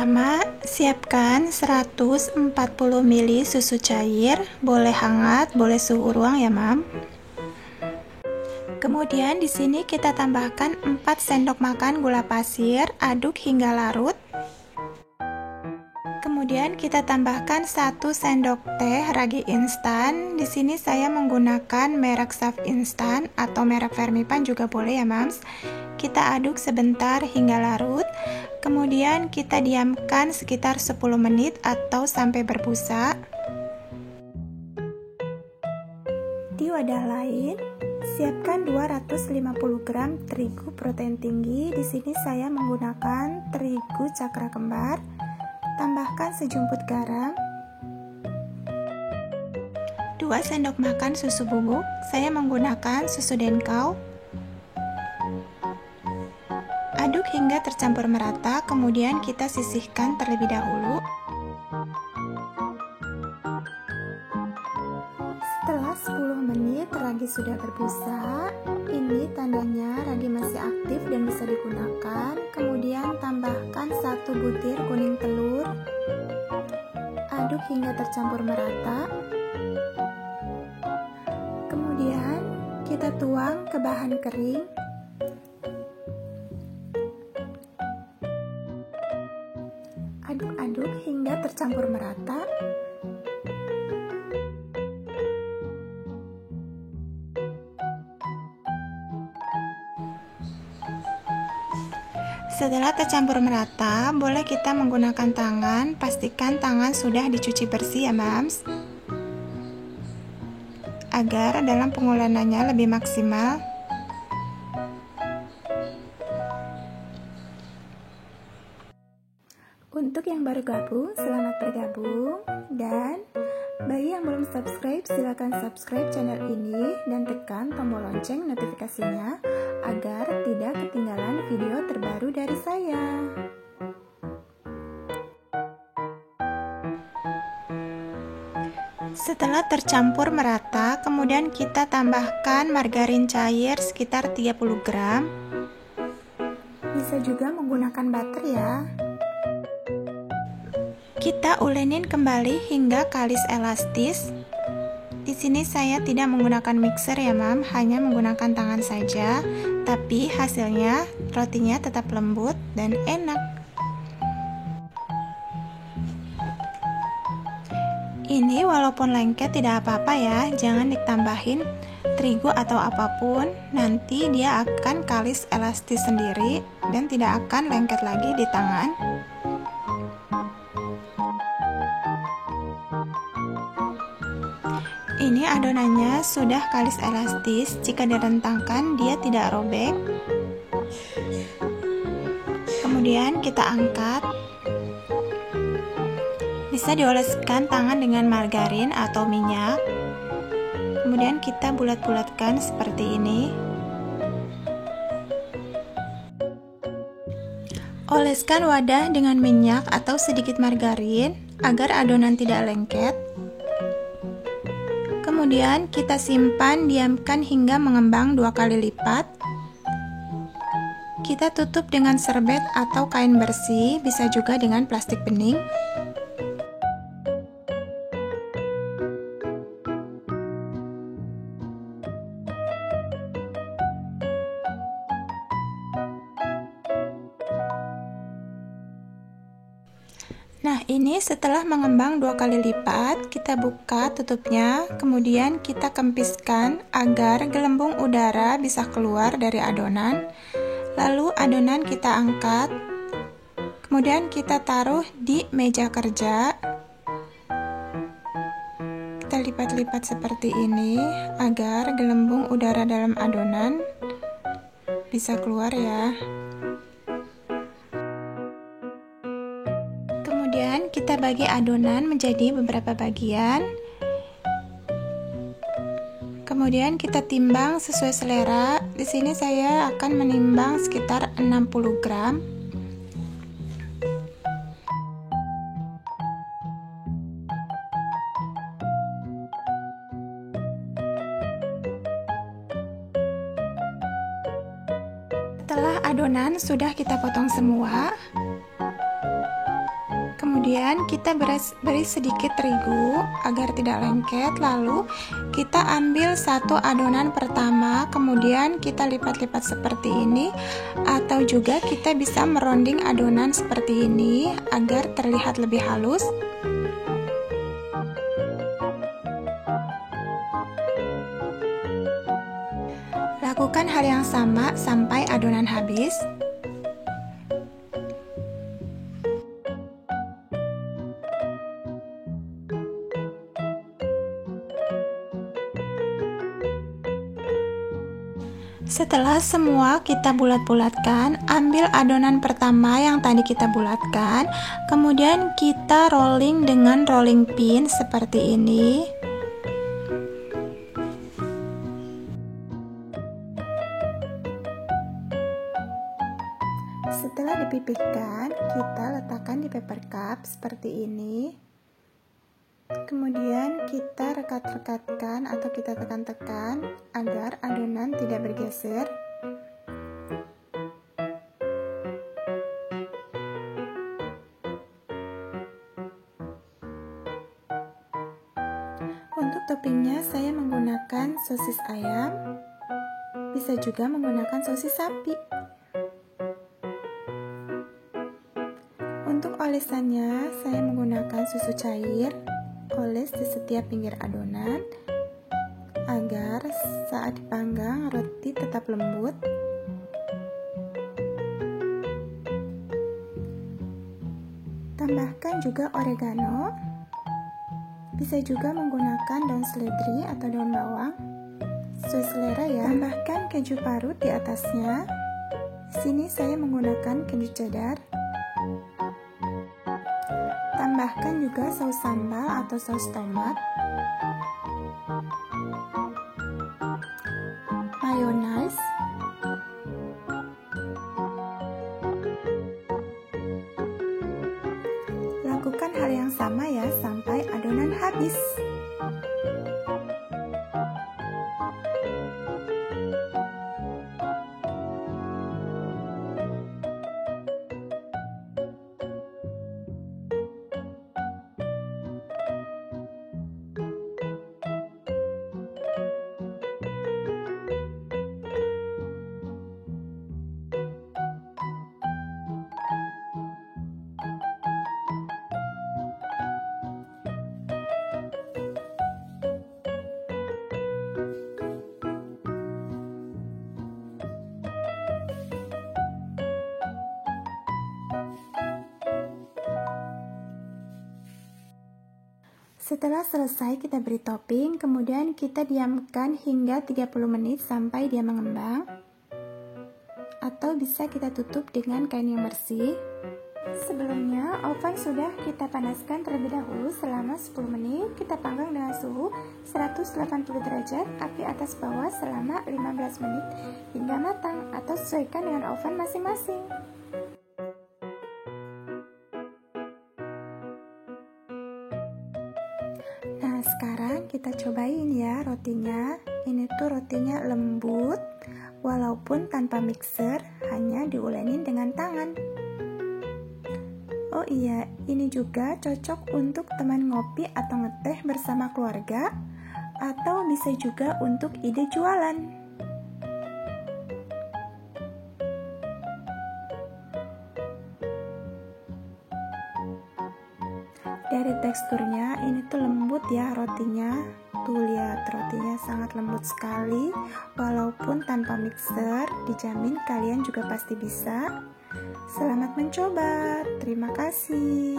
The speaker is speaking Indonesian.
Pertama, siapkan 140 ml susu cair, boleh hangat, boleh suhu ruang ya, Mam. Kemudian di sini kita tambahkan 4 sendok makan gula pasir, aduk hingga larut. Kemudian kita tambahkan 1 sendok teh ragi instan. Di sini saya menggunakan merek Saf Instan atau merek Fermipan juga boleh ya, Mams. Kita aduk sebentar hingga larut. Kemudian kita diamkan sekitar 10 menit atau sampai berbusa. Di wadah lain, siapkan 250 gram terigu protein tinggi. Di sini saya menggunakan terigu cakra kembar. Tambahkan sejumput garam, 2 sendok makan susu bubuk, saya menggunakan susu denkau. Aduk hingga tercampur merata, kemudian kita sisihkan terlebih dahulu. Setelah 10 menit ragi sudah berbusa, ini tandanya ragi masih aktif dan bisa digunakan. Kemudian tambahkan 1 butir kuning telur, aduk hingga tercampur merata. Kemudian kita tuang ke bahan kering. Aduk-aduk hingga tercampur merata. Setelah tercampur merata, boleh kita menggunakan tangan. Pastikan tangan sudah dicuci bersih ya, Mams, agar dalam pengulenannya lebih maksimal. Untuk yang baru gabung, selamat bergabung. Dan bagi yang belum subscribe, silakan subscribe channel ini dan tekan tombol lonceng notifikasinya agar tidak ketinggalan video terbaru dari saya. Setelah tercampur merata, kemudian kita tambahkan margarin cair sekitar 30 gram. Bisa juga menggunakan butter ya. Kita ulenin kembali hingga kalis elastis. Di sini saya tidak menggunakan mixer ya, Mam, hanya menggunakan tangan saja. Tapi hasilnya rotinya tetap lembut dan enak. Ini walaupun lengket tidak apa-apa ya, jangan ditambahin terigu atau apapun. Nanti dia akan kalis elastis sendiri dan tidak akan lengket lagi di tangan. Ini adonannya sudah kalis elastis, jika direntangkan dia tidak robek. Kemudian kita angkat. Bisa dioleskan tangan dengan margarin atau minyak. Kemudian kita bulat-bulatkan seperti ini. Oleskan wadah dengan minyak atau sedikit margarin agar adonan tidak lengket. Kemudian kita simpan, diamkan hingga mengembang 2 kali lipat. Kita tutup dengan serbet atau kain bersih, bisa juga dengan plastik bening. Nah, ini setelah mengembang 2 kali lipat, kita buka tutupnya, kemudian kita kempiskan agar gelembung udara bisa keluar dari adonan. Lalu adonan kita angkat, kemudian kita taruh di meja kerja. Kita lipat-lipat seperti ini agar gelembung udara dalam adonan bisa keluar ya. Kemudian kita bagi adonan menjadi beberapa bagian. Kemudian kita timbang sesuai selera. Di sini saya akan menimbang sekitar 60 gram. Setelah adonan sudah kita potong semua, Kemudian kita beri sedikit terigu agar tidak lengket. Lalu kita ambil satu adonan pertama, kemudian kita lipat-lipat seperti ini, atau juga kita bisa meronding adonan seperti ini agar terlihat lebih halus. Lakukan hal yang sama sampai adonan habis. Setelah semua kita bulat-bulatkan, ambil adonan pertama yang tadi kita bulatkan, kemudian kita rolling dengan rolling pin seperti ini. Setelah dipipihkan, kita letakkan di paper cup seperti ini. Kemudian kita rekat-rekatkan atau kita tekan-tekan agar adonan tidak bergeser. Untuk toppingnya saya menggunakan sosis ayam, bisa juga menggunakan sosis sapi. Untuk olesannya saya menggunakan susu cair. Oles di setiap pinggir adonan agar saat dipanggang roti tetap lembut. Tambahkan juga oregano. Bisa juga menggunakan daun seledri atau daun bawang. Sesuai selera ya. Tambahkan keju parut di atasnya. Di sini saya menggunakan keju cheddar. Tambahkan juga saus sambal atau saus tomat, mayonaise, lakukan hal yang sama ya sampai adonan habis. Setelah selesai kita beri topping, kemudian kita diamkan hingga 30 menit sampai dia mengembang. Atau bisa kita tutup dengan kain yang bersih. Sebelumnya, oven sudah kita panaskan terlebih dahulu selama 10 menit. Kita panggang dengan suhu 180 derajat, api atas bawah selama 15 menit hingga matang, atau sesuaikan dengan oven masing-masing. Nah, sekarang kita cobain ya rotinya. Ini tuh rotinya lembut, walaupun tanpa mixer, hanya diulenin dengan tangan. Oh iya, ini juga cocok untuk teman ngopi atau ngeteh bersama keluarga, atau bisa juga untuk ide jualan. Dari teksturnya ini tuh lembut ya rotinya. Tuh lihat, rotinya sangat lembut sekali. Walaupun tanpa mixer, dijamin kalian juga pasti bisa. Selamat mencoba. Terima kasih.